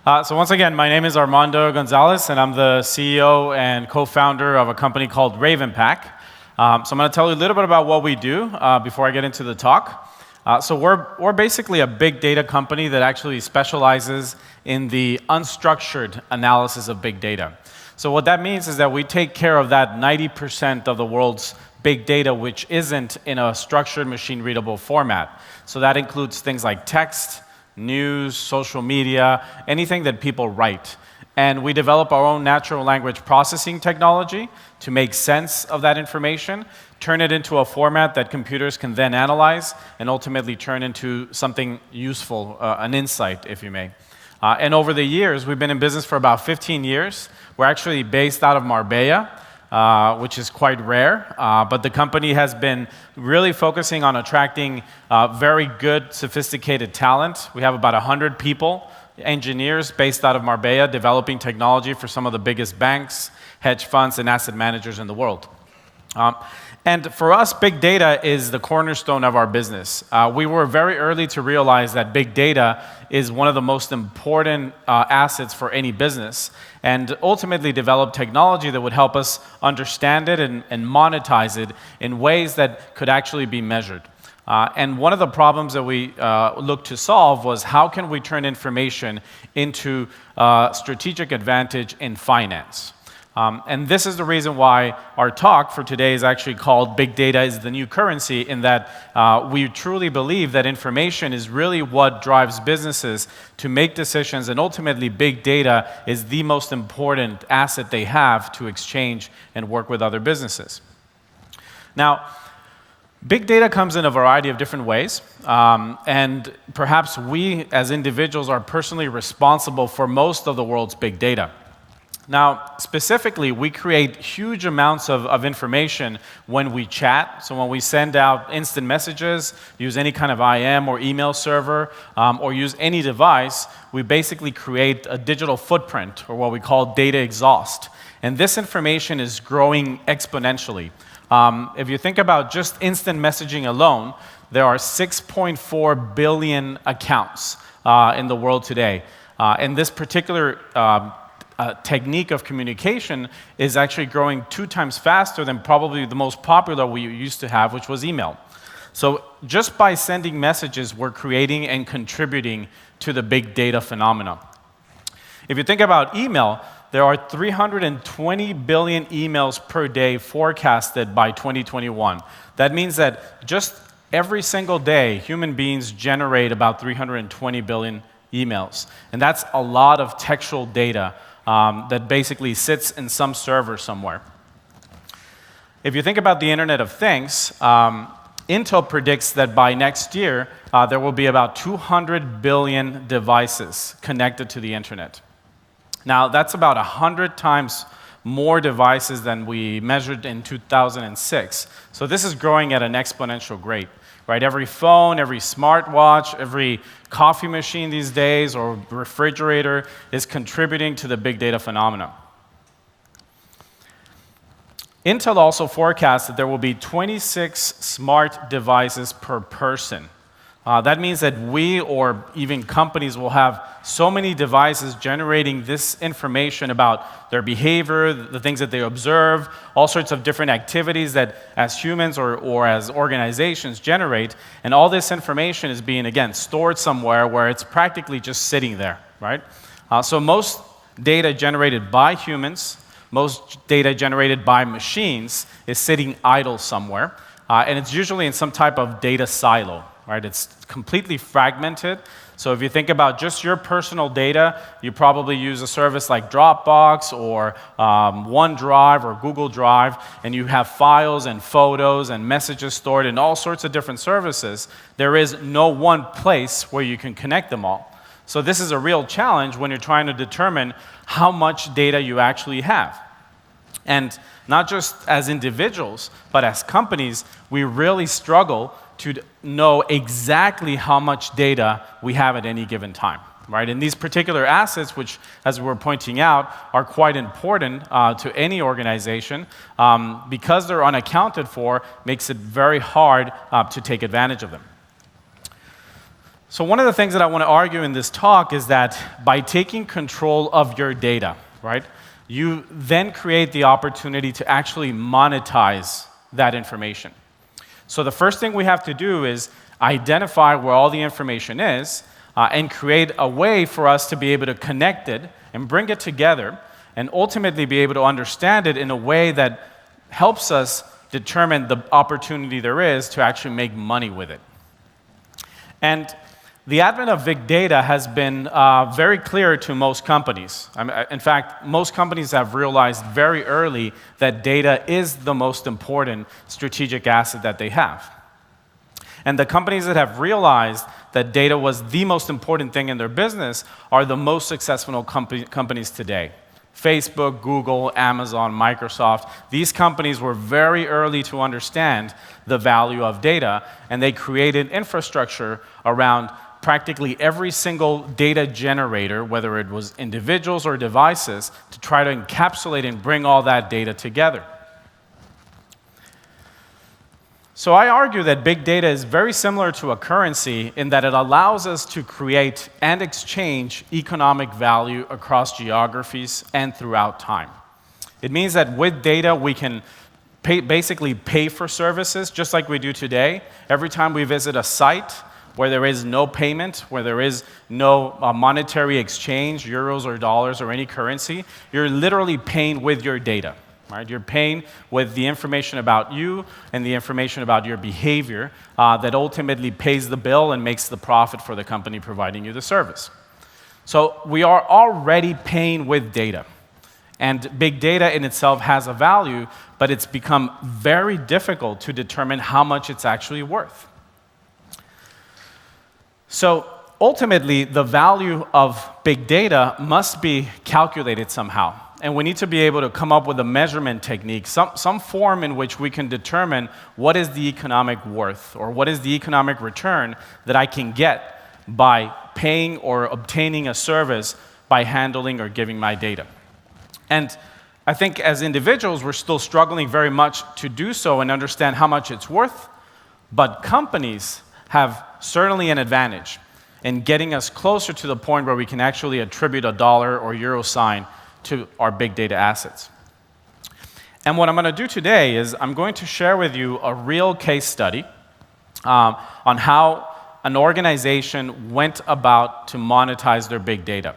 So once again, my name is Armando Gonzalez, and I'm the CEO and co-founder of a company called RavenPack. So I'm going to tell you a little bit about what we do before I get into the talk. So we're basically a big data company that actually specializes in the unstructured analysis of big data. So what that means is that we take care of that 90% of the world's big data which isn't in a structured machine-readable format. So that includes things like text, news, social media, anything that people write. And we develop our own natural language processing technology to make sense of that information, turn it into a format that computers can then analyze, and ultimately turn into something useful, an insight, if you may. And over the years, we've been in business for about 15 years. We're actually based out of Marbella, which is quite rare, but the company has been really focusing on attracting very good, sophisticated talent. We have about 100 people, engineers based out of Marbella, developing technology for some of the biggest banks, hedge funds, and asset managers in the world. And for us, big data is the cornerstone of our business. We were very early to realize that big data is one of the most important assets for any business, and ultimately develop technology that would help us understand it and monetize it in ways that could actually be measured. And one of the problems that we looked to solve was how can we turn information into strategic advantage in finance? And this is the reason why our talk for today is actually called Big Data is the New Currency, in that we truly believe that information is really what drives businesses to make decisions, and ultimately big data is the most important asset they have to exchange and work with other businesses. Now, big data comes in a variety of different ways, and perhaps we as individuals are personally responsible for most of the world's big data. Now, specifically, we create huge amounts of information when we chat. So when we send out instant messages, use any kind of IM or email server, or use any device, we basically create a digital footprint, or what we call data exhaust. And this information is growing exponentially. If you think about just instant messaging alone, there are 6.4 billion accounts in the world today. And this particular technique of communication is actually growing 2 times faster than probably the most popular we used to have, which was email. So just by sending messages, we're creating and contributing to the big data phenomena. If you think about email, there are 320 billion emails per day forecasted by 2021. That means that just every single day, human beings generate about 320 billion emails. And that's a lot of textual data that basically sits in some server somewhere. If you think about the Internet of Things, Intel predicts that by next year, there will be about 200 billion devices connected to the Internet. Now, that's about 100 times more devices than we measured in 2006. So this is growing at an exponential rate. Right? Every phone, every smartwatch, every coffee machine these days, or refrigerator is contributing to the big data phenomena. Intel also forecasts that there will be 26 smart devices per person. That means that we, or even companies, will have so many devices generating this information about their behavior, the things that they observe, all sorts of different activities that as humans or as organizations generate, and all this information is being, again, stored somewhere where it's practically just sitting there, right? So most data generated by humans, most data generated by machines is sitting idle somewhere, and it's usually in some type of data silo. Right? It's completely fragmented. So if you think about just your personal data, you probably use a service like Dropbox or OneDrive or Google Drive, and you have files and photos and messages stored in all sorts of different services. There is no one place where you can connect them all. So this is a real challenge when you're trying to determine how much data you actually have. And not just as individuals, but as companies, we really struggle to know exactly how much data we have at any given time, right? And these particular assets, which, as we're pointing out, are quite important to any organization, because they're unaccounted for, makes it very hard to take advantage of them. So one of the things that I want to argue in this talk is that by taking control of your data, right, you then create the opportunity to actually monetize that information. So the first thing we have to do is identify where all the information is and create a way for us to be able to connect it and bring it together and ultimately be able to understand it in a way that helps us determine the opportunity there is to actually make money with it. And the advent of big data has been very clear to most companies. In fact, most companies have realized very early that data is the most important strategic asset that they have. And the companies that have realized that data was the most important thing in their business are the most successful companies today. Facebook, Google, Amazon, Microsoft, these companies were very early to understand the value of data, and they created infrastructure around practically every single data generator, whether it was individuals or devices, to try to encapsulate and bring all that data together. So I argue that big data is very similar to a currency in that it allows us to create and exchange economic value across geographies and throughout time. It means that with data, we can basically pay for services just like we do today. Every time we visit a site where there is no payment, where there is no monetary exchange, euros or dollars or any currency, you're literally paying with your data. Right? You're paying with the information about you and the information about your behavior that ultimately pays the bill and makes the profit for the company providing you the service. So we are already paying with data. And big data in itself has a value, but it's become very difficult to determine how much it's actually worth. So ultimately, the value of big data must be calculated somehow. And we need to be able to come up with a measurement technique, some form in which we can determine what is the economic worth or what is the economic return that I can get by paying or obtaining a service by handling or giving my data. And I think as individuals, we're still struggling very much to do so and understand how much it's worth, but companies have certainly an advantage in getting us closer to the point where we can actually attribute a dollar or euro sign to our big data assets. And what I'm going to do today is I'm going to share with you a real case study on how an organization went about to monetize their big data.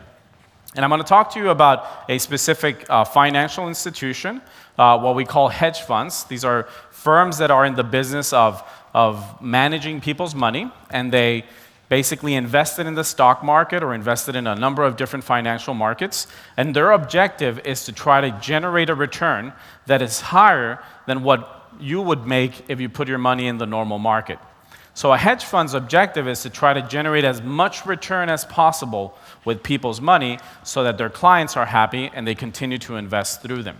And I'm going to talk to you about a specific financial institution, what we call hedge funds. These are firms that are in the business of managing people's money, and they basically invested in the stock market or invested in a number of different financial markets, and their objective is to try to generate a return that is higher than what you would make if you put your money in the normal market. So a hedge fund's objective is to try to generate as much return as possible with people's money so that their clients are happy and they continue to invest through them.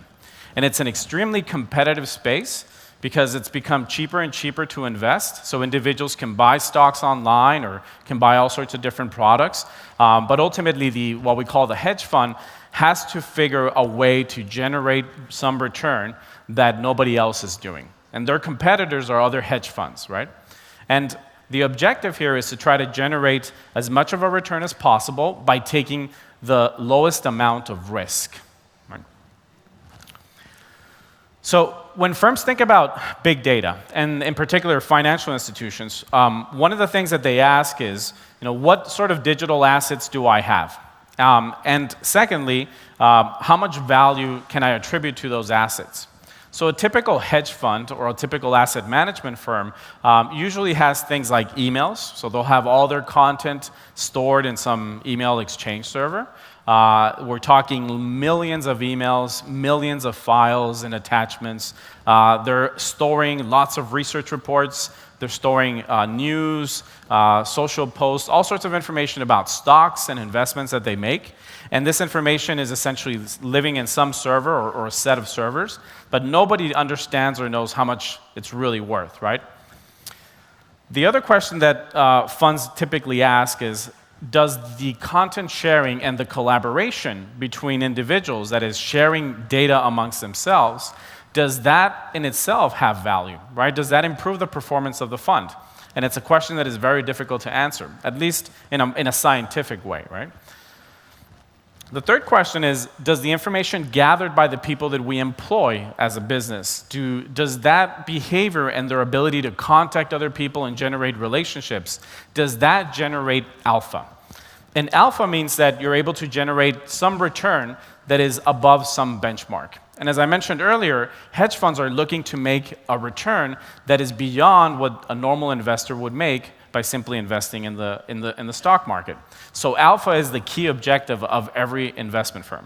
And it's an extremely competitive space because it's become cheaper and cheaper to invest. So individuals can buy stocks online or can buy all sorts of different products. But ultimately, what we call the hedge fund has to figure a way to generate some return that nobody else is doing. And their competitors are other hedge funds, right? And the objective here is to try to generate as much of a return as possible by taking the lowest amount of risk. Right? So when firms think about big data, and in particular financial institutions, one of the things that they ask is, what sort of digital assets do I have? And secondly, how much value can I attribute to those assets? So a typical hedge fund or a typical asset management firm usually has things like emails. So they'll have all their content stored in some email exchange server. We're talking millions of emails, millions of files and attachments. They're storing lots of research reports. They're storing news, social posts, all sorts of information about stocks and investments that they make. And this information is essentially living in some server or a set of servers, but nobody understands or knows how much it's really worth, right? The other question that funds typically ask is, does the content sharing and the collaboration between individuals, that is sharing data amongst themselves, does that in itself have value, right? Does that improve the performance of the fund? And it's a question that is very difficult to answer, at least in a scientific way, right? The third question is, does the information gathered by the people that we employ as a business, does that behavior and their ability to contact other people and generate relationships, does that generate alpha? And alpha means that you're able to generate some return that is above some benchmark. And as I mentioned earlier, hedge funds are looking to make a return that is beyond what a normal investor would make by simply investing in the stock market. So alpha is the key objective of every investment firm.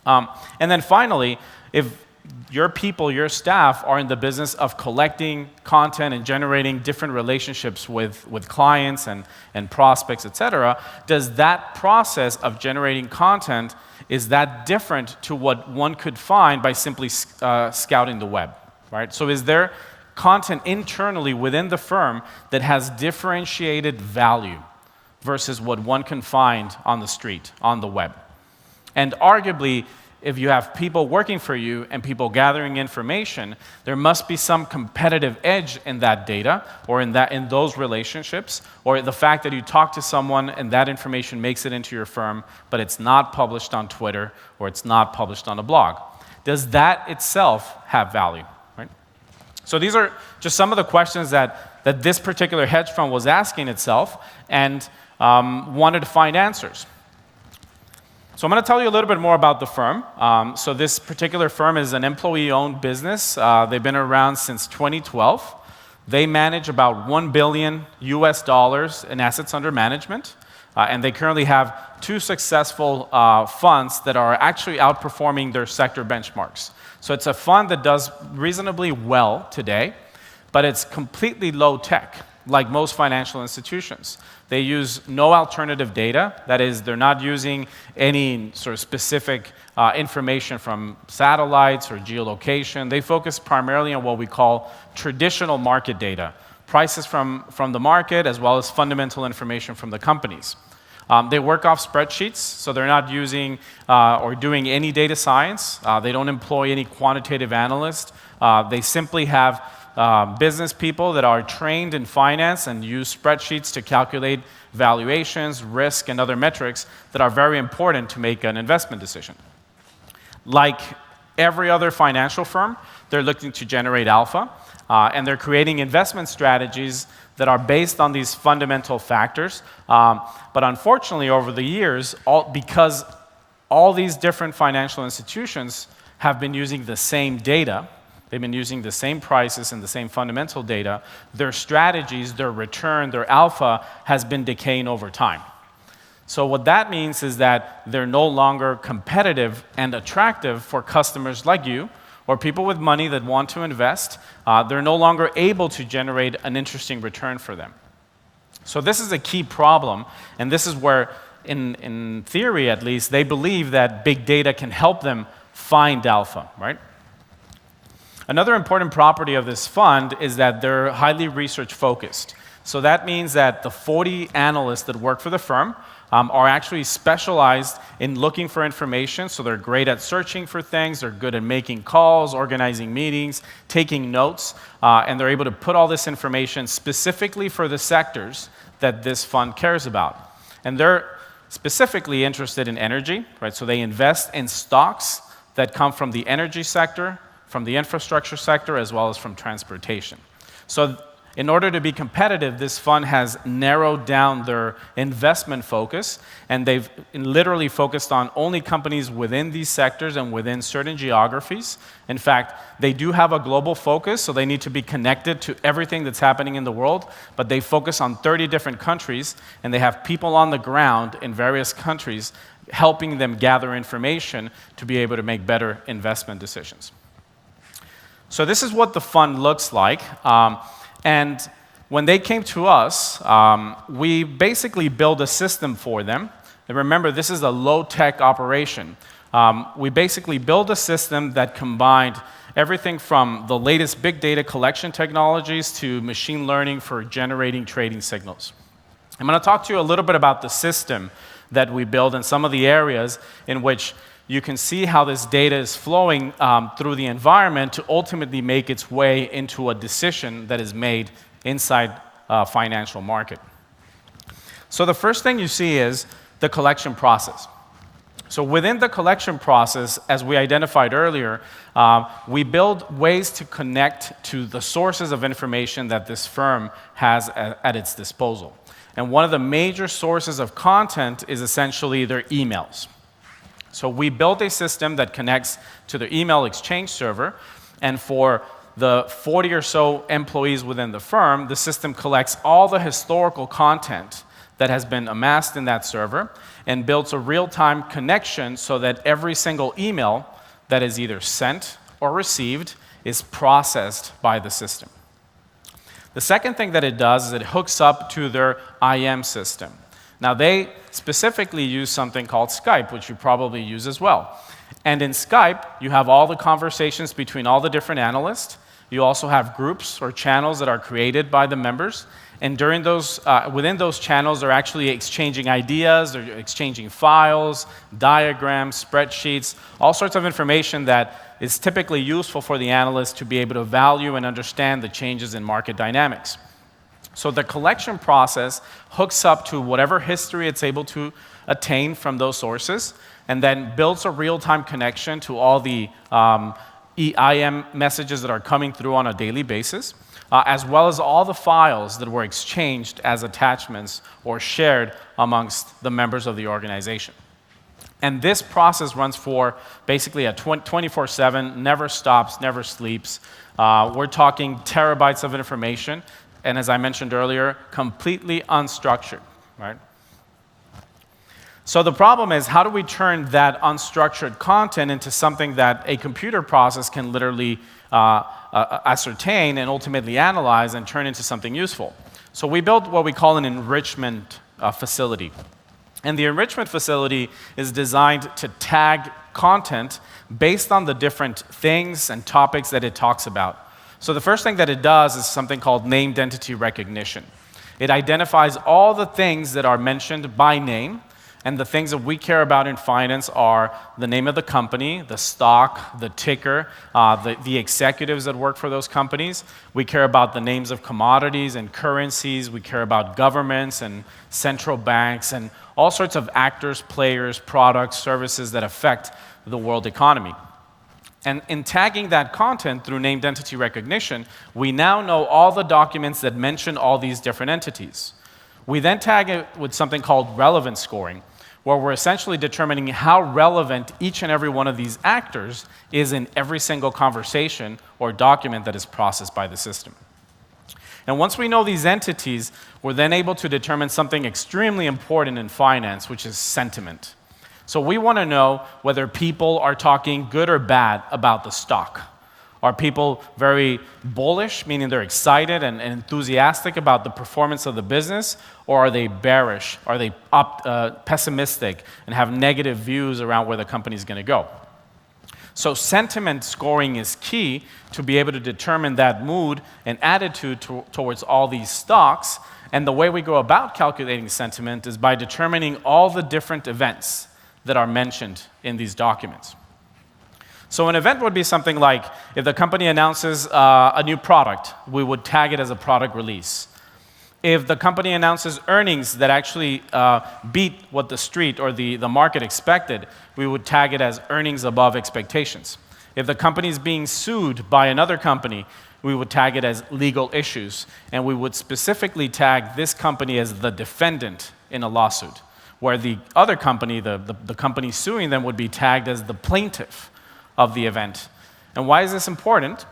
And then finally, if your people, your staff, are in the business of collecting content and generating different relationships with clients and prospects, et cetera, does that process of generating content, is that different to what one could find by simply scouting the web, right? So is there content internally within the firm that has differentiated value versus what one can find on the street, on the web? And arguably, if you have people working for you and people gathering information, there must be some competitive edge in that data or in those relationships, or the fact that you talk to someone and that information makes it into your firm, but it's not published on Twitter or it's not published on a blog. Does that itself have value? Right? So these are just some of the questions that this particular hedge fund was asking itself and wanted to find answers. So I'm going to tell you a little bit more about the firm. So this particular firm is an employee-owned business. They've been around since 2012. They manage about $1 billion in assets under management. And they currently have 2 successful funds that are actually outperforming their sector benchmarks. So it's a fund that does reasonably well today, but it's completely low-tech, like most financial institutions. They use no alternative data. That is, they're not using any sort of specific information from satellites or geolocation. They focus primarily on what we call traditional market data, prices from the market, as well as fundamental information from the companies. They work off spreadsheets, so they're not using or doing any data science. They don't employ any quantitative analyst. They simply have business people that are trained in finance and use spreadsheets to calculate valuations, risk, and other metrics that are very important to make an investment decision. Like every other financial firm, they're looking to generate alpha, and they're creating investment strategies that are based on these fundamental factors. But unfortunately, over the years, because all these different financial institutions have been using the same data, they've been using the same prices and the same fundamental data, their strategies, their return, their alpha has been decaying over time. So what that means is that they're no longer competitive and attractive for customers like you or people with money that want to invest. They're no longer able to generate an interesting return for them. So this is a key problem, and this is where, in theory at least, they believe that big data can help them find alpha, right? Another important property of this fund is that they're highly research focused. So that means that the 40 analysts that work for the firm are actually specialized in looking for information. So they're great at searching for things, they're good at making calls, organizing meetings, taking notes, and they're able to put all this information specifically for the sectors that this fund cares about. And they're specifically interested in energy, right? So they invest in stocks that come from the energy sector, from the infrastructure sector, as well as from transportation. So in order to be competitive, this fund has narrowed down their investment focus, and they've literally focused on only companies within these sectors and within certain geographies. In fact, they do have a global focus, so they need to be connected to everything that's happening in the world, but they focus on 30 different countries, and they have people on the ground in various countries helping them gather information to be able to make better investment decisions. So this is what the fund looks like. And when they came to us, we basically built a system for them. And remember, this is a low-tech operation. We basically built a system that combined everything from the latest big data collection technologies to machine learning for generating trading signals. I'm going to talk to you a little bit about the system that we built and some of the areas in which you can see how this data is flowing through the environment to ultimately make its way into a decision that is made inside financial market. So the first thing you see is the collection process. So within the collection process, as we identified earlier, we build ways to connect to the sources of information that this firm has at its disposal. And one of the major sources of content is essentially their emails. So we built a system that connects to the email exchange server, and for the 40 or so employees within the firm, the system collects all the historical content that has been amassed in that server and builds a real-time connection so that every single email that is either sent or received is processed by the system. The second thing that it does is it hooks up to their IM system. Now, they specifically use something called Skype, which you probably use as well. And in Skype, you have all the conversations between all the different analysts. You also have groups or channels that are created by the members. And during those, within those channels, they're actually exchanging ideas, they're exchanging files, diagrams, spreadsheets, all sorts of information that is typically useful for the analyst to be able to value and understand the changes in market dynamics. So the collection process hooks up to whatever history it's able to attain from those sources, and then builds a real-time connection to all the EIM messages that are coming through on a daily basis, as well as all the files that were exchanged as attachments or shared amongst the members of the organization. And this process runs for basically a 24/7, never stops, never sleeps. We're talking terabytes of information, and as I mentioned earlier, completely unstructured, right? So the problem is, how do we turn that unstructured content into something that a computer process can literally ascertain and ultimately analyze and turn into something useful? So we built what we call an enrichment facility. And the enrichment facility is designed to tag content based on the different things and topics that it talks about. So the first thing that it does is something called named entity recognition. It identifies all the things that are mentioned by name, and the things that we care about in finance are the name of the company, the stock, the ticker, the executives that work for those companies. We care about the names of commodities and currencies. We care about governments and central banks and all sorts of actors, players, products, services that affect the world economy. And in tagging that content through named entity recognition, we now know all the documents that mention all these different entities. We then tag it with something called relevance scoring, where we're essentially determining how relevant each and every one of these actors is in every single conversation or document that is processed by the system. And once we know these entities, we're then able to determine something extremely important in finance, which is sentiment. So we want to know whether people are talking good or bad about the stock. Are people very bullish, meaning they're excited and enthusiastic about the performance of the business, or are they bearish? Are they pessimistic and have negative views around where the company is going to go? So sentiment scoring is key to be able to determine that mood and attitude towards all these stocks. And the way we go about calculating sentiment is by determining all the different events that are mentioned in these documents. So an event would be something like, if the company announces a new product, we would tag it as a product release. If the company announces earnings that actually beat what the street or the market expected, we would tag it as earnings above expectations. If the company is being sued by another company, we would tag it as legal issues, and we would specifically tag this company as the defendant in a lawsuit, where the other company, the company suing them, would be tagged as the plaintiff of the event. And why is this important?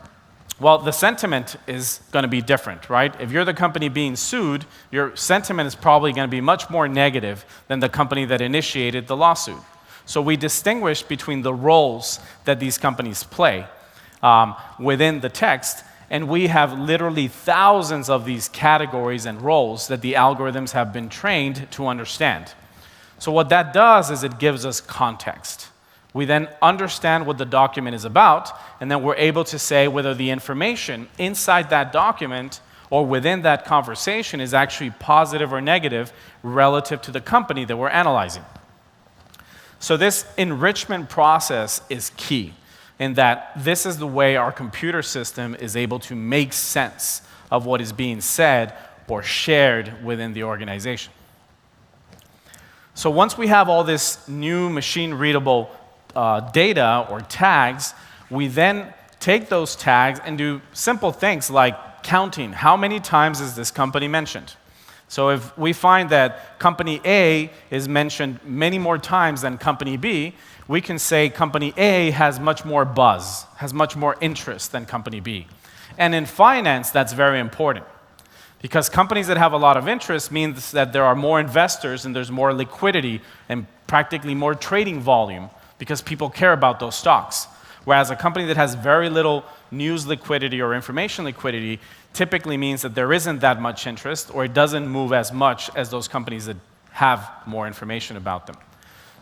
Well, the sentiment is going to be different, right? If you're the company being sued, your sentiment is probably going to be much more negative than the company that initiated the lawsuit. So we distinguish between the roles that these companies play within the text, and we have literally thousands of these categories and roles that the algorithms have been trained to understand. So what that does is it gives us context. We then understand what the document is about, and then we're able to say whether the information inside that document or within that conversation is actually positive or negative relative to the company that we're analyzing. So this enrichment process is key in that this is the way our computer system is able to make sense of what is being said or shared within the organization. So once we have all this new machine-readable data or tags, we then take those tags and do simple things like counting. How many times is this company mentioned? So if we find that company A is mentioned many more times than company B, we can say company A has much more buzz, has much more interest than company B. And in finance, that's very important, because companies that have a lot of interest means that there are more investors and there's more liquidity and practically more trading volume because people care about those stocks. Whereas a company that has very little news liquidity or information liquidity typically means that there isn't that much interest, or it doesn't move as much as those companies that have more information about them.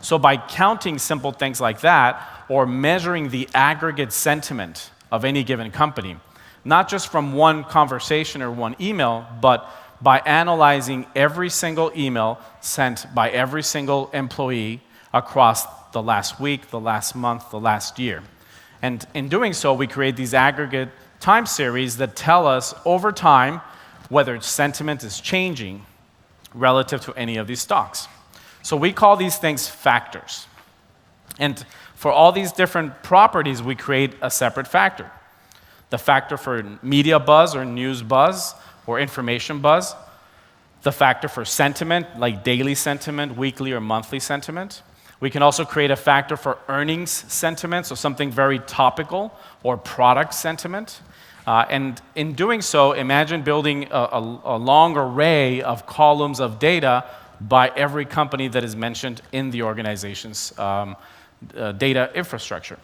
So by counting simple things like that, or measuring the aggregate sentiment of any given company, not just from one conversation or one email, but by analyzing every single email sent by every single employee across the last week, the last month, the last year. And in doing so, we create these aggregate time series that tell us over time whether sentiment is changing relative to any of these stocks. So we call these things factors. And for all these different properties, we create a separate factor. The factor for media buzz or news buzz or information buzz. The factor for sentiment, like daily sentiment, weekly or monthly sentiment. We can also create a factor for earnings sentiment, so something very topical, or product sentiment. And in doing so, imagine building a long array of columns of data by every company that is mentioned in the organization's data infrastructure.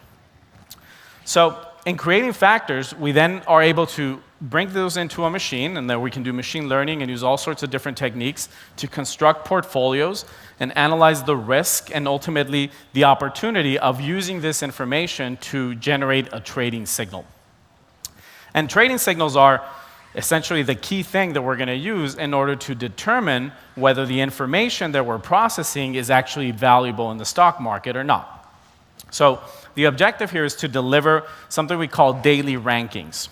So in creating factors, we then are able to bring those into a machine, and then we can do machine learning and use all sorts of different techniques to construct portfolios and analyze the risk and ultimately the opportunity of using this information to generate a trading signal. And trading signals are essentially the key thing that we're going to use in order to determine whether the information that we're processing is actually valuable in the stock market or not. So the objective here is to deliver something we call daily rankings.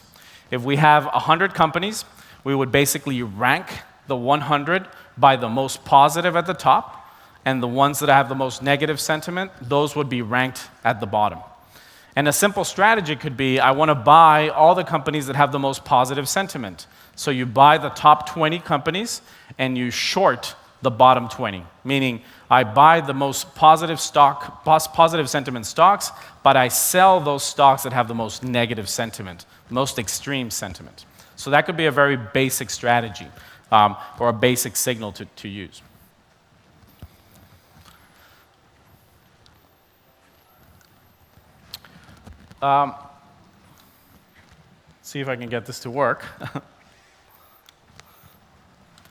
If we have 100 companies, we would basically rank the 100 by the most positive at the top, and the ones that have the most negative sentiment, those would be ranked at the bottom. And a simple strategy could be, I want to buy all the companies that have the most positive sentiment. So you buy the top 20 companies and you short the bottom 20, meaning I buy the most positive sentiment stocks, but I sell those stocks that have the most negative sentiment, most extreme sentiment. So that could be a very basic strategy or a basic signal to use. See if I can get this to work.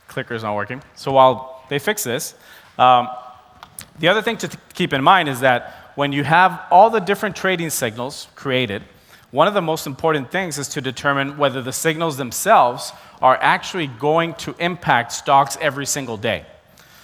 Clicker's not working. So while they fix this, the other thing to keep in mind is that when you have all the different trading signals created, one of the most important things is to determine whether the signals themselves are actually going to impact stocks every single day.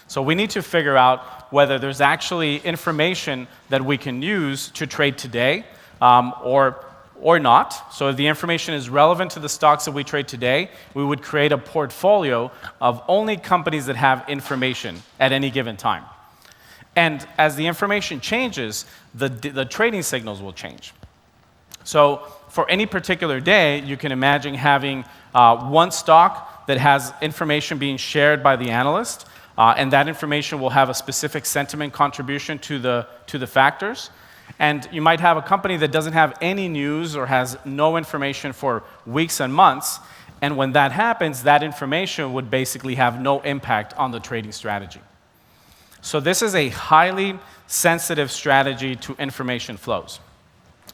So we need to figure out whether there's actually information that we can use to trade today or not. So if the information is relevant to the stocks that we trade today, we would create a portfolio of only companies that have information at any given time. And as the information changes, the trading signals will change. So for any particular day, you can imagine having one stock that has information being shared by the analyst, and that information will have a specific sentiment contribution to the factors. And you might have a company that doesn't have any news or has no information for weeks and months, and when that happens, that information would basically have no impact on the trading strategy. So this is a highly sensitive strategy to information flows.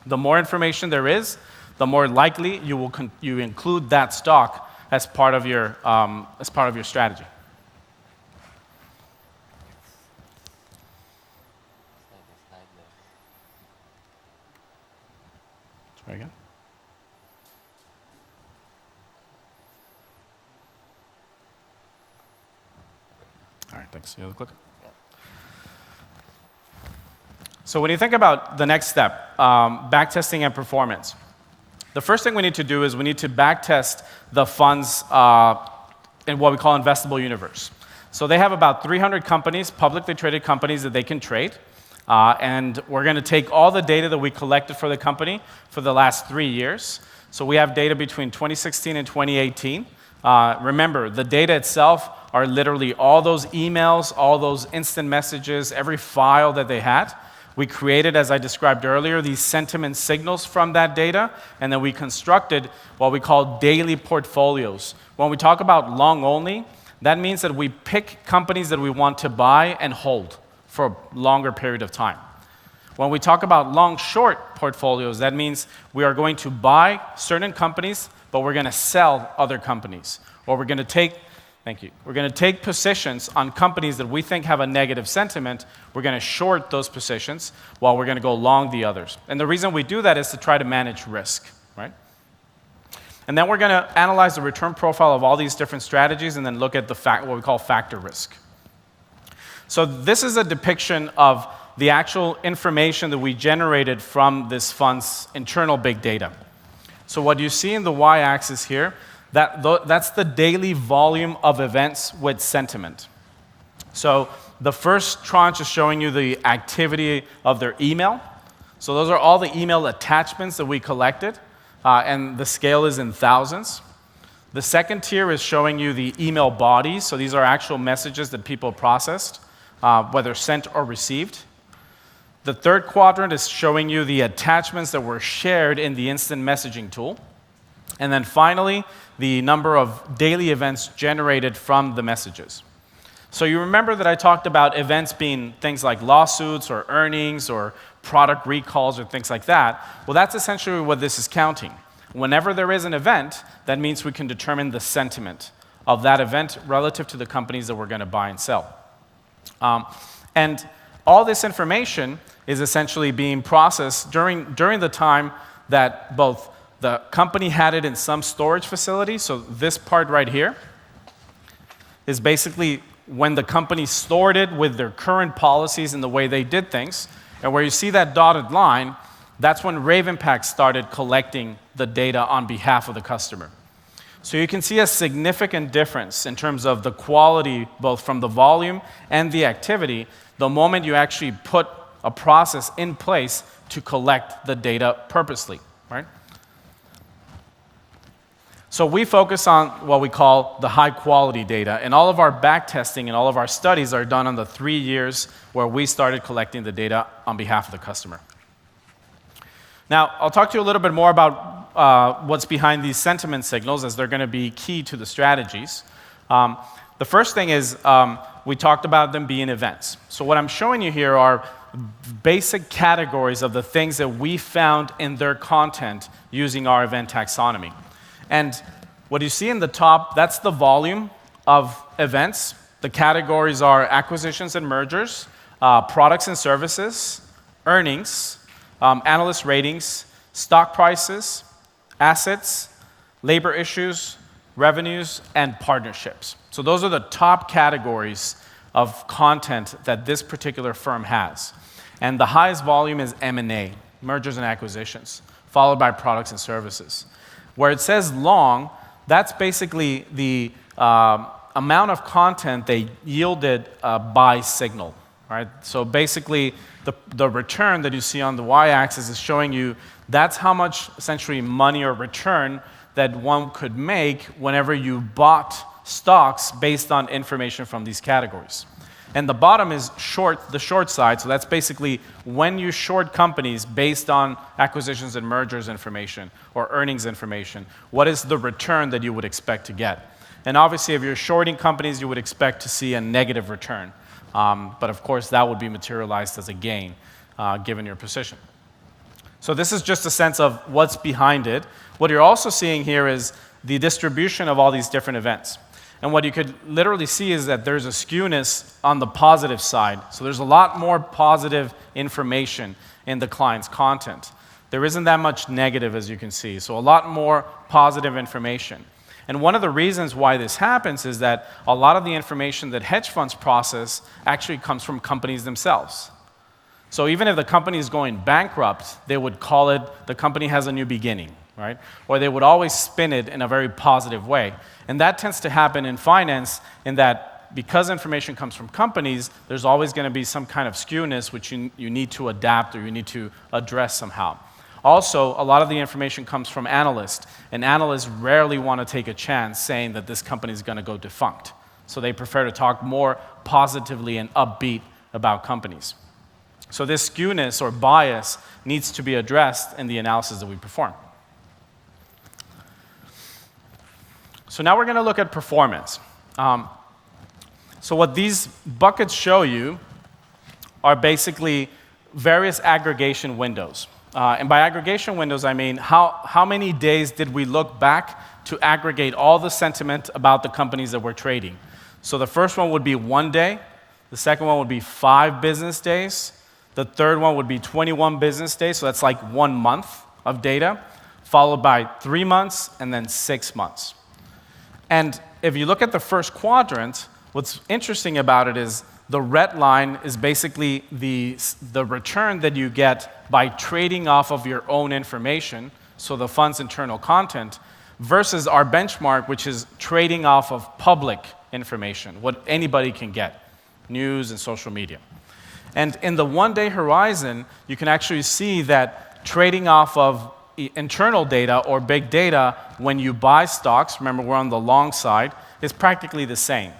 The more information there is, the more likely you include that stock as part of your strategy. Try again. All right, thanks. You have the clicker? So when you think about the next step, backtesting and performance, the first thing we need to do is we need to backtest the fund's in what we call investable universe. So they have about 300 companies, publicly traded companies that they can trade. And we're going to take all the data that we collected for the company for the last 3 years. So we have data between 2016 and 2018. Remember, the data itself are literally all those emails, all those instant messages, every file that they had. We created, as I described earlier, these sentiment signals from that data, and then we constructed what we call daily portfolios. When we talk about long only, that means that we pick companies that we want to buy and hold for a longer period of time. When we talk about long-short portfolios, that means we are going to buy certain companies, but we're going to sell other companies. Or we're going to take We're going to take positions on companies that we think have a negative sentiment. We're going to short those positions while we're going to go long the others. And the reason we do that is to try to manage risk, right? And then we're going to analyze the return profile of all these different strategies and then look at what we call factor risk. So this is a depiction of the actual information that we generated from this fund's internal big data. So what you see in the y-axis here, that's the daily volume of events with sentiment. So the first tranche is showing you the activity of their email. So those are all the email attachments that we collected, and the scale is in thousands. The second tier is showing you the email bodies. So these are actual messages that people processed, whether sent or received. The third quadrant is showing you the attachments that were shared in the instant messaging tool. And then finally, the number of daily events generated from the messages. So you remember that I talked about events being things like lawsuits or earnings or product recalls or things like that. Well, that's essentially what this is counting. Whenever there is an event, that means we can determine the sentiment of that event relative to the companies that we're going to buy and sell. And all this information is essentially being processed during the time that both the company had it in some storage facility. So this part right here is basically when the company stored it with their current policies and the way they did things. And where you see that dotted line, that's when RavenPack started collecting the data on behalf of the customer. So you can see a significant difference in terms of the quality, both from the volume and the activity, the moment you actually put a process in place to collect the data purposely, right? So we focus on what we call the high-quality data, and all of our backtesting and all of our studies are done on the 3 years where we started collecting the data on behalf of the customer. Now, I'll talk to you a little bit more about what's behind these sentiment signals, as they're going to be key to the strategies. The first thing is we talked about them being events. So what I'm showing you here are basic categories of the things that we found in their content using our event taxonomy. And what you see in the top, that's the volume of events. The categories are acquisitions and mergers, products and services, earnings, analyst ratings, stock prices, assets, labor issues, revenues, and partnerships. So those are the top categories of content that this particular firm has. And the highest volume is M&A, mergers and acquisitions, followed by products and services. Where it says long, that's basically the amount of content they yielded by signal, right? So basically, the return that you see on the y-axis is showing you that's how much essentially money or return that one could make whenever you bought stocks based on information from these categories. And the bottom is the short side, so that's basically when you short companies based on acquisitions and mergers information or earnings information, what is the return that you would expect to get? And obviously, if you're shorting companies, you would expect to see a negative return. But of course, that would be materialized as a gain, given your position. So this is just a sense of what's behind it. What you're also seeing here is the distribution of all these different events. And what you could literally see is that there's a skewness on the positive side. So there's a lot more positive information in the client's content. There isn't that much negative, as you can see. So a lot more positive information. And one of the reasons why this happens is that a lot of the information that hedge funds process actually comes from companies themselves. So even if the company is going bankrupt, they would call it the company has a new beginning, right? Or they would always spin it in a very positive way. And that tends to happen in finance in that because information comes from companies, there's always going to be some kind of skewness which you need to adapt or you need to address somehow. Also, a lot of the information comes from analysts, and analysts rarely want to take a chance saying that this company is going to go defunct. So they prefer to talk more positively and upbeat about companies. So this skewness or bias needs to be addressed in the analysis that we perform. So now we're going to look at performance. So what these buckets show you are basically various aggregation windows. And by aggregation windows, I mean how many days did we look back to aggregate all the sentiment about the companies that we're trading. So the first one would be 1 day. The second one would be 5 business days. The third one would be 21 business days. So that's like 1 month of data, followed by 3 months and then 6 months. And if you look at the first quadrant, what's interesting about it is the red line is basically the return that you get by trading off of your own information, so the fund's internal content, versus our benchmark, which is trading off of public information, what anybody can get, news and social media. And in the 1 day horizon, you can actually see that trading off of internal data or big data when you buy stocks, remember we're on the long side, is practically the same.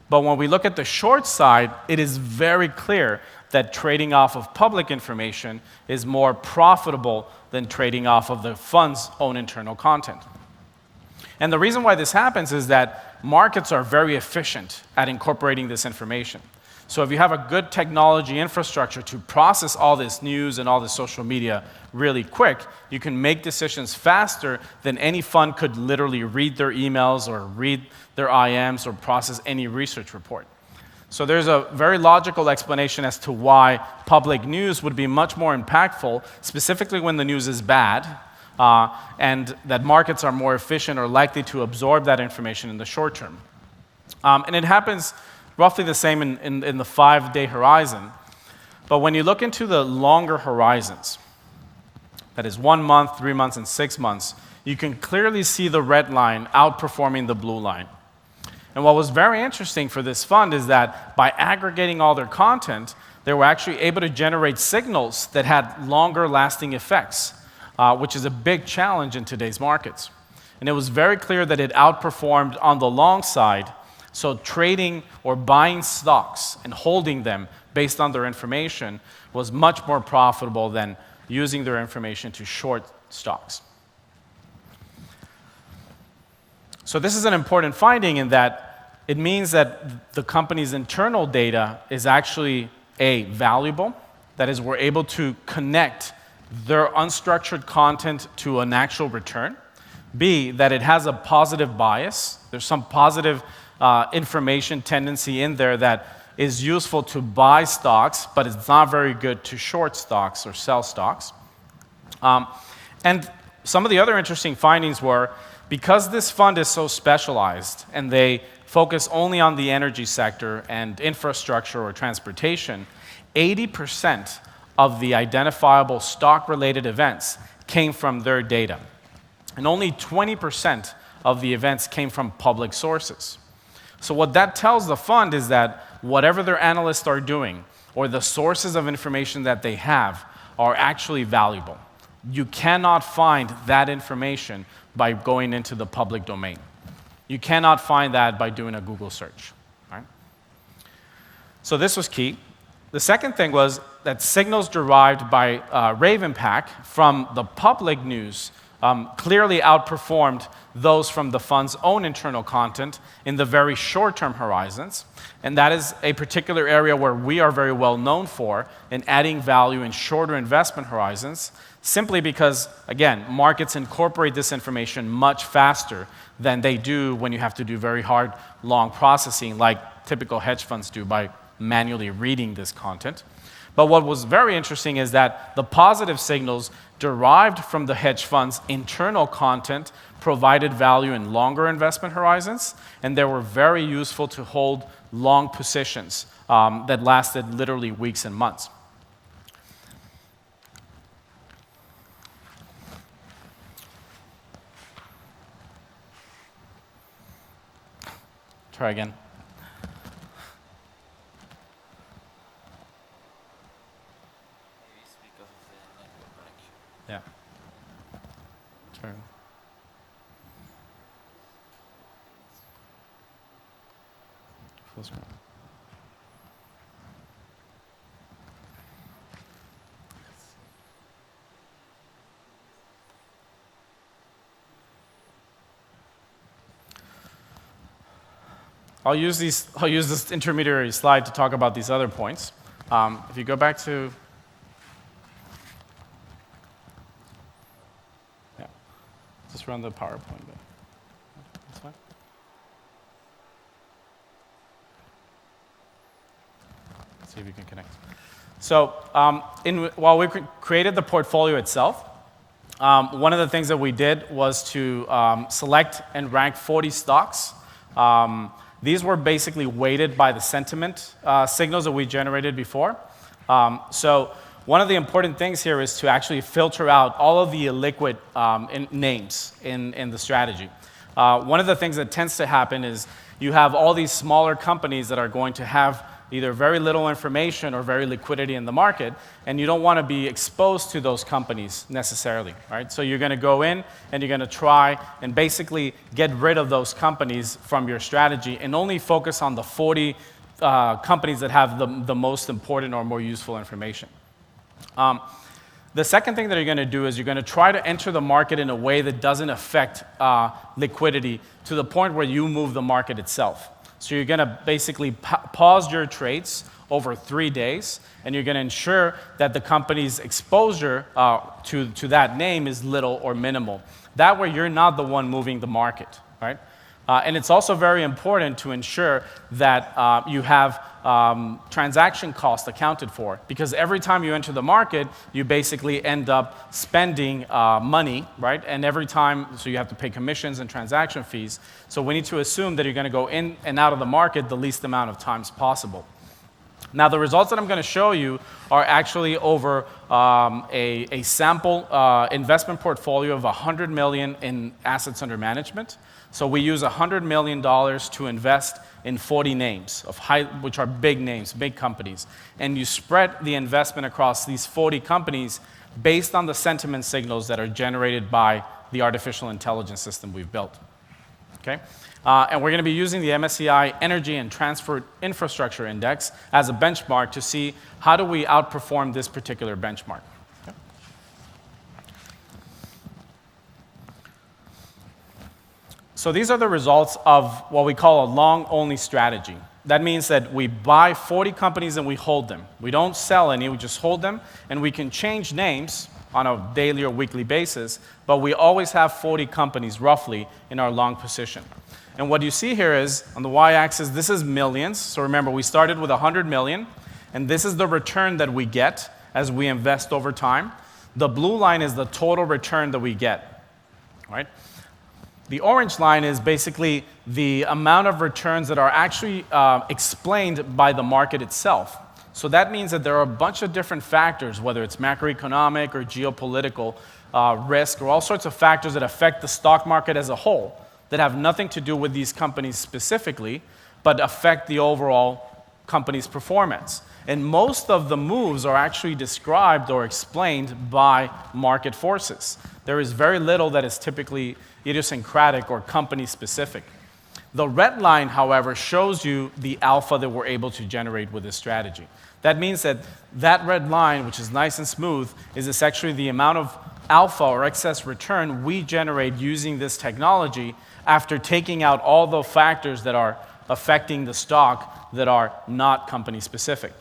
But when we look at the short side, it is very clear that trading off of public information is more profitable than trading off of the fund's own internal content. And the reason why this happens is that markets are very efficient at incorporating this information. So if you have a good technology infrastructure to process all this news and all this social media really quick, you can make decisions faster than any fund could literally read their emails or read their IMs or process any research report. So there's a very logical explanation as to why public news would be much more impactful, specifically when the news is bad, and that markets are more efficient or likely to absorb that information in the short term. And it happens roughly the same in the 5-day horizon. But when you look into the longer horizons, that is 1 month, 3 months, and 6 months, you can clearly see the red line outperforming the blue line. And what was very interesting for this fund is that by aggregating all their content, they were actually able to generate signals that had longer lasting effects, which is a big challenge in today's markets. And it was very clear that it outperformed on the long side. So trading or buying stocks and holding them based on their information was much more profitable than using their information to short stocks. So this is an important finding in that it means that the company's internal data is actually A, valuable, that is, we're able to connect their unstructured content to an actual return. B, that it has a positive bias. There's some positive information tendency in there that is useful to buy stocks, but it's not very good to short stocks or sell stocks. And some of the other interesting findings were, because this fund is so specialized and they focus only on the energy sector and infrastructure or transportation, 80% of the identifiable stock-related events came from their data. And only 20% of the events came from public sources. So what that tells the fund is that whatever their analysts are doing or the sources of information that they have are actually valuable. You cannot find that information by going into the public domain. You cannot find that by doing a Google search. Right? So this was key. The second thing was that signals derived by RavenPack from the public news clearly outperformed those from the fund's own internal content in the very short-term horizons. And that is a particular area where we are very well known for in adding value in shorter investment horizons, simply because, again, markets incorporate this information much faster than they do when you have to do very hard, long processing like typical hedge funds do by manually reading this content. But what was very interesting is that the positive signals derived from the hedge fund's internal content provided value in longer investment horizons, and they were very useful to hold long positions that lasted literally weeks and months. Try again. Yeah. Turn. Full screen. I'll use this intermediary slide to talk about these other points. If you go back to, yeah, just run the PowerPoint. That's fine. Let's see if you can connect. So while we created the portfolio itself, one of the things that we did was to select and rank 40 stocks. These were basically weighted by the sentiment signals that we generated before. So one of the important things here is to actually filter out all of the illiquid names in the strategy. One of the things that tends to happen is you have all these smaller companies that are going to have either very little information or very liquidity in the market, and you don't want to be exposed to those companies necessarily, right? So you're going to go in and you're going to try and basically get rid of those companies from your strategy and only focus on the 40 companies that have the most important or more useful information. The second thing that you're going to do is you're going to try to enter the market in a way that doesn't affect liquidity to the point where you move the market itself. So you're going to basically pause your trades over 3 days, and you're going to ensure that the company's exposure to that name is little or minimal. That way you're not the one moving the market, right? And it's also very important to ensure that you have transaction cost accounted for, because every time you enter the market, you basically end up spending money, right? And every time, so you have to pay commissions and transaction fees. So we need to assume that you're going to go in and out of the market the least amount of times possible. Now, the results that I'm going to show you are actually over a sample investment portfolio of $100 million in assets under management. So we use $100 million to invest in 40 names, which are big names, big companies. And you spread the investment across these 40 companies based on the sentiment signals that are generated by the artificial intelligence system we've built. Okay? And we're going to be using the MSCI Energy and Transfer Infrastructure Index as a benchmark to see how do we outperform this particular benchmark. Okay? So these are the results of what we call a long-only strategy. That means that we buy 40 companies and we hold them. We don't sell any, we just hold them, and we can change names on a daily or weekly basis, but we always have 40 companies roughly in our long position. And what you see here is, on the y-axis, this is millions. So remember, we started with 100 million, and this is the return that we get as we invest over time. The blue line is the total return that we get, right? The orange line is basically the amount of returns that are actually explained by the market itself. So that means that there are a bunch of different factors, whether it's macroeconomic or geopolitical risk, or all sorts of factors that affect the stock market as a whole, that have nothing to do with these companies specifically, but affect the overall company's performance. And most of the moves are actually described or explained by market forces. There is very little that is typically idiosyncratic or company specific. The red line, however, shows you the alpha that we're able to generate with this strategy. That means that that red line, which is nice and smooth, is essentially the amount of alpha or excess return we generate using this technology after taking out all the factors that are affecting the stock that are not company specific.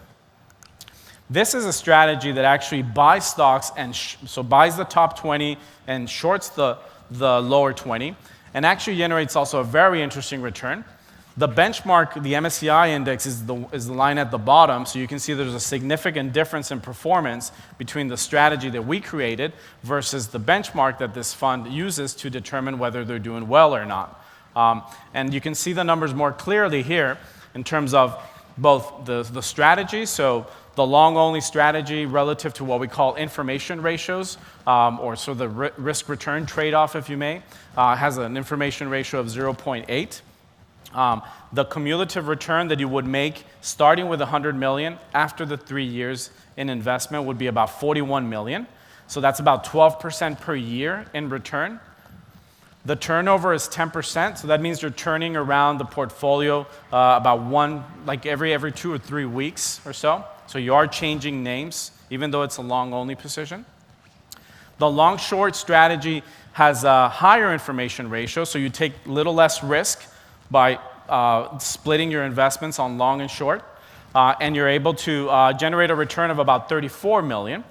This is a strategy that actually buys stocks and so buys the top 20 and shorts the lower 20, and actually generates also a very interesting return. The benchmark, the MSCI index, is the line at the bottom, so you can see there's a significant difference in performance between the strategy that we created versus the benchmark that this fund uses to determine whether they're doing well or not. And you can see the numbers more clearly here in terms of both the strategy, so the long-only strategy relative to what we call information ratios, or so the risk-return trade-off, if you may, has an information ratio of 0.8. The cumulative return that you would make starting with 100 million after the 3 years in investment would be about 41 million. So that's about 12% per year in return. The turnover is 10%, so that means you're turning around the portfolio about every 2 or 3 weeks or so. So you are changing names, even though it's a long-only position. The long-short strategy has a higher information ratio, so you take a little less risk by splitting your investments on long and short, and you're able to generate a return of about 34 million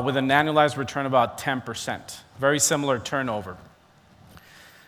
with an annualized return of about 10%. Very similar turnover.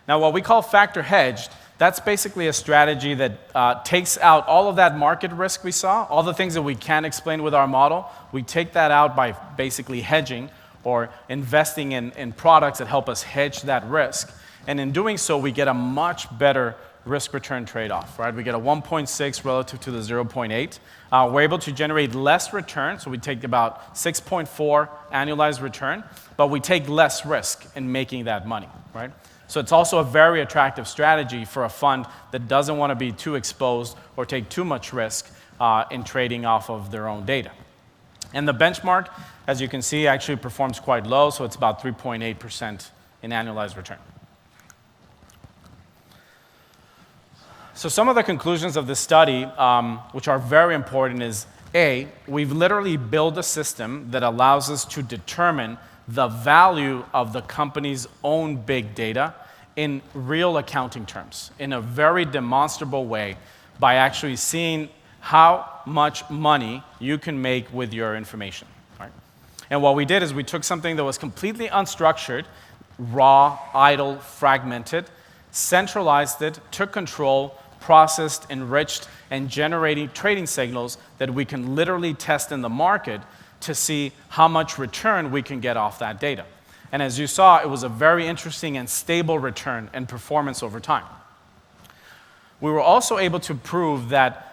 Now, what we call factor hedged, that's basically a strategy that takes out all of that market risk we saw, all the things that we can't explain with our model. We take that out by basically hedging or investing in products that help us hedge that risk. And in doing so, we get a much better risk-return trade-off, right? We get a 1.6 relative to the 0.8. We're able to generate less return, so we take about 6.4 annualized return, but we take less risk in making that money, right? So it's also a very attractive strategy for a fund that doesn't want to be too exposed or take too much risk in trading off of their own data. And the benchmark, as you can see, actually performs quite low, so it's about 3.8% in annualized return. So some of the conclusions of this study, which are very important, is A, we've literally built a system that allows us to determine the value of the company's own big data in real accounting terms, in a very demonstrable way, by actually seeing how much money you can make with your information. Right? And what we did is we took something that was completely unstructured, raw, idle, fragmented, centralized it, took control, processed, enriched, and generating trading signals that we can literally test in the market to see how much return we can get off that data. And as you saw, it was a very interesting and stable return and performance over time. We were also able to prove that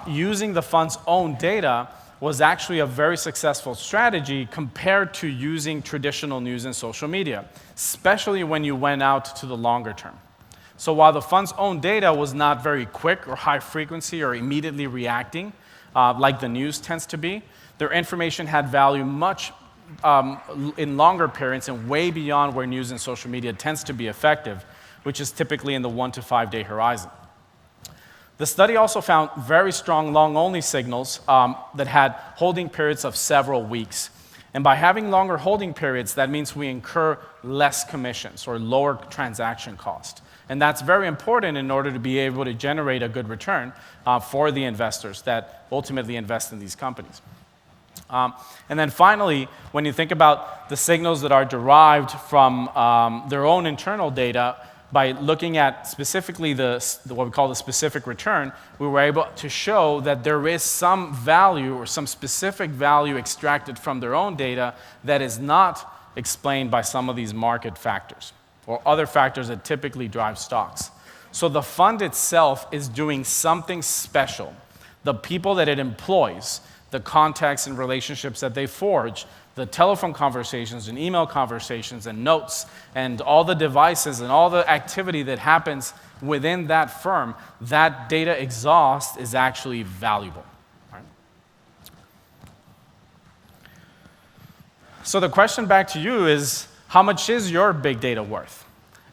using the fund's own data was actually a very successful strategy compared to using traditional news and social media, especially when you went out to the longer term. So while the fund's own data was not very quick or high frequency or immediately reacting, like the news tends to be, their information had value much in longer periods and way beyond where news and social media tends to be effective, which is typically in the 1 to 5 day horizon. The study also found very strong long-only signals that had holding periods of several weeks. And by having longer holding periods, that means we incur less commissions or lower transaction cost. And that's very important in order to be able to generate a good return for the investors that ultimately invest in these companies. And then finally, when you think about the signals that are derived from their own internal data, by looking at specifically what we call the specific return, we were able to show that there is some value or some specific value extracted from their own data that is not explained by some of these market factors or other factors that typically drive stocks. So the fund itself is doing something special. The people that it employs, the contacts and relationships that they forge, the telephone conversations and email conversations and notes and all the devices and all the activity that happens within that firm, that data exhaust is actually valuable. Right? So the question back to you is, how much is your big data worth?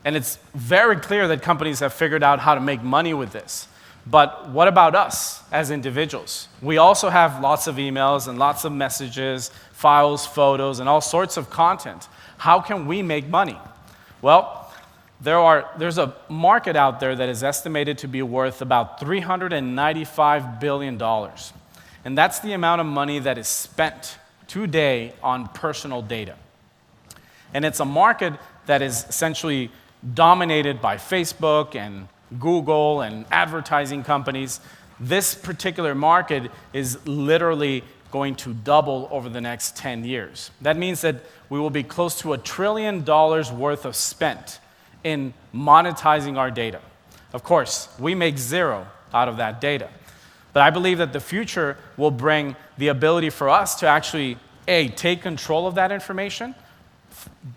And it's very clear that companies have figured out how to make money with this. But what about us as individuals? We also have lots of emails and lots of messages, files, photos, and all sorts of content. How can we make money? Well, there's a market out there that is estimated to be worth about $395 billion. And that's the amount of money that is spent today on personal data. And it's a market that is essentially dominated by Facebook and Google and advertising companies. This particular market is literally going to double over the next 10 years. That means that we will be close to $1 trillion worth of spent in monetizing our data. Of course, we make zero out of that data. But I believe that the future will bring the ability for us to actually, A, take control of that information,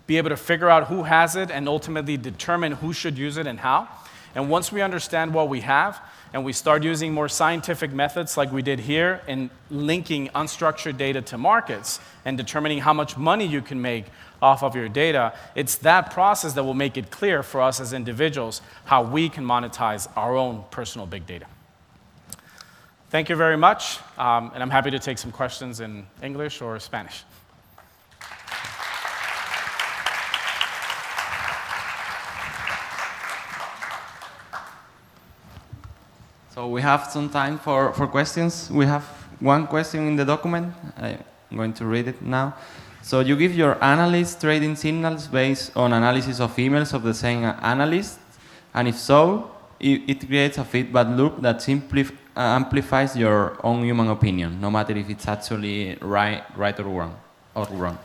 be able to figure out who has it, and ultimately determine who should use it and how. And once we understand what we have, and we start using more scientific methods like we did here in linking unstructured data to markets and determining how much money you can make off of your data, it's that process that will make it clear for us as individuals how we can monetize our own personal big data. Thank you very much, and I'm happy to take some questions in English or Spanish. So we have some time for questions. We have one question in the document. I'm going to read it now. So you give your analysts trading signals based on analysis of emails of the same analyst, and if so, it creates a feedback loop that simply amplifies your own human opinion, no matter if it's actually right or wrong.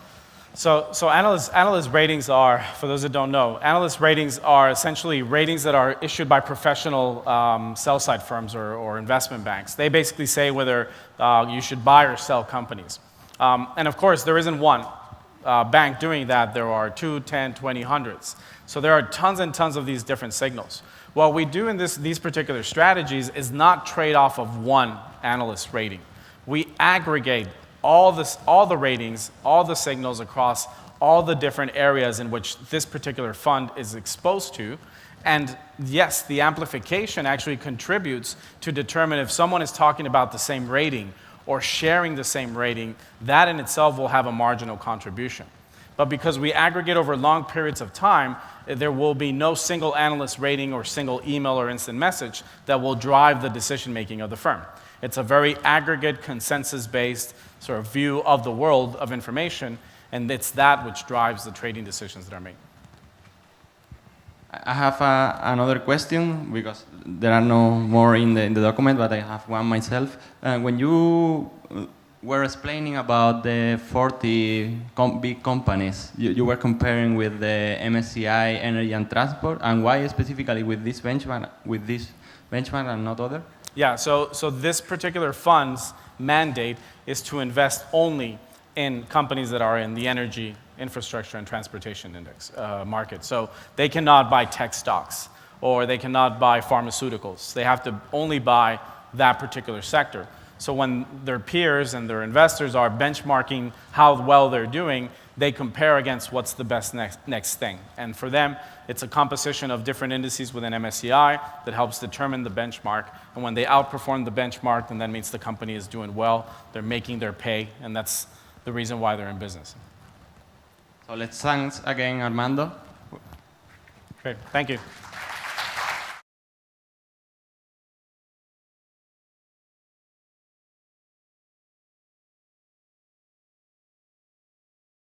So analyst ratings are, for those that don't know, analyst ratings are essentially ratings that are issued by professional sell-side firms or investment banks. They basically say whether you should buy or sell companies. And of course, there isn't one bank doing that. There are 2, 10, 20, hundreds. So there are tons and tons of these different signals. What we do in these particular strategies is not trade off of one analyst rating. We aggregate all the ratings, all the signals across all the different areas in which this particular fund is exposed to. And yes, the amplification actually contributes to determine if someone is talking about the same rating or sharing the same rating, that in itself will have a marginal contribution. But because we aggregate over long periods of time, there will be no single analyst rating or single email or instant message that will drive the decision-making of the firm. It's a very aggregate, consensus-based sort of view of the world of information, and it's that which drives the trading decisions that are made. I have another question, because there are no more in the document, but I have one myself. When you were explaining about the 40 big companies, you were comparing with the MSCI Energy and Transport, and why specifically with this benchmark and not other? Yeah, so this particular fund's mandate is to invest only in companies that are in the energy, infrastructure, and transportation index market. So they cannot buy tech stocks, or they cannot buy pharmaceuticals. They have to only buy that particular sector. So when their peers and their investors are benchmarking how well they're doing, they compare against what's the best next thing. And for them, it's a composition of different indices within MSCI that helps determine the benchmark. And when they outperform the benchmark, then that means the company is doing well, they're making their pay, and that's the reason why they're in business. So let's thank again Armando. Great, thank you.